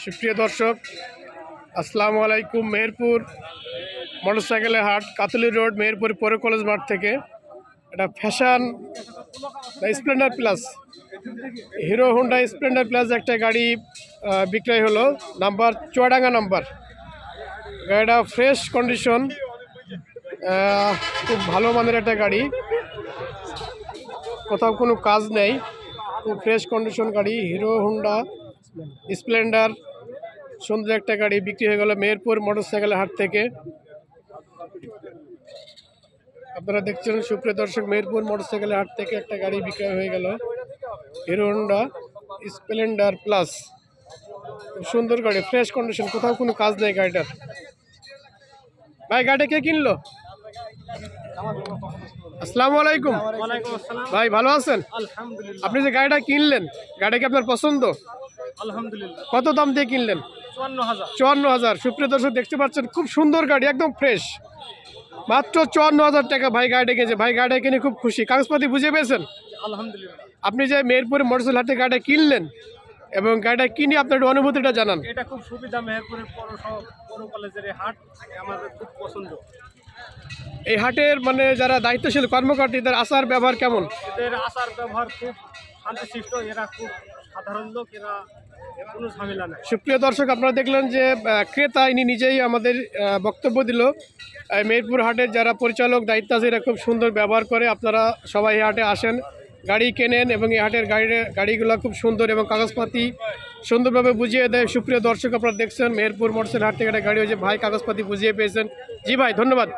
সুপ্রিয় দর্শক, আসসালামু আলাইকুম। মেহেরপুর মোটরসাইকেলের হাট, কাতলি রোড, মেহেরপুর পৌর কলেজ মাঠ থেকে এটা fashion Splendor plus, hero Honda Splendor plus একটা গাড়ি বিক্রয় হলো। Number Chuadanga number. গাড়িটা ফ্রেশ কন্ডিশন, খুব ভালো মানের একটা গাড়ি, কোথাও কোনো কাজ নেই, খুব ফ্রেশ কন্ডিশন গাড়ি। হিরো হোন্ডা স্প্লেন্ডার সুন্দর একটা গাড়ি বিক্রি হয়ে গেল মেহেরপুর মোটরসাইকেলের হাট থেকে। আপনারা দেখছেন সুপ্রিয় দর্শক, মেহেরপুর মোটরসাইকেলের হাট থেকে একটা গাড়ি বিক্রয় হয়ে গেল, হিরো হোন্ডা স্প্লেন্ডার প্লাস। খুব সুন্দর গাড়ি, ফ্রেশ কন্ডিশন, কোথাও কোনো কাজ নেই গাড়িটার। ভাই, গাড়িটা কে কিনলো? আসসালামু আলাইকুম ভাই, ভালো আছেন? আপনি যে গাড়িটা কিনলেন, গাড়িটা কি আপনার পছন্দ? আলহামদুলিল্লাহ। কত দাম দিয়ে কিনলেন? 54,000। 54,000। সুপ্রিয় দর্শক দেখতে পাচ্ছেন, খুব সুন্দর গাড়ি, একদম ফ্রেশ, মাত্র 54,000 টাকা ভাই গাড়িটা কিনেছে। ভাই গাড়িটা কিনে খুব খুশি, কাগজপাতি বুঝে পেয়েছেন? আলহামদুলিল্লাহ। আপনি যে মেহেরপুরে মোটরসাইকেল হাটে গাড়িটা কিনলেন এবং গাড়িটা কিনে আপনার একটু অনুভূতিটা জানান। এটা খুব সুবিধা, মেহেরপুরের পৌর কলেজের এই হাট আমাদের খুব পছন্দ। এই হাটের মানে যারা দায়িত্বশীল কর্মকর্তা, এদের আচার ব্যবহার কেমন? এদের আচার ব্যবহার খুব শান্তশিষ্ট, এরা খুব সাধারণ লোক, এরা কোনো ঝামেলা নেই। সুপ্রিয় দর্শক, আপনারা দেখলেন যে ক্রেতা ইনি নিজেই আমাদের বক্তব্য দিল। মেহেরপুর হাটের যারা পরিচালক দায়িত্ব আছে, এরা খুব সুন্দর ব্যবহার করে। আপনারা সবাই এই হাটে আসেন, গাড়ি কেনেন এবং এই হাটের গাড়িগুলো খুব সুন্দর এবং কাগজপাতি সুন্দরভাবে বুঝিয়ে দেয়। সুপ্রিয় দর্শক, আপনারা দেখছেন মেহেরপুর মোটরসাইকেল হাট থেকে একটা গাড়ি হয়েছে, ভাই কাগজপাতি বুঝিয়ে পেয়েছেন। জি ভাই, ধন্যবাদ।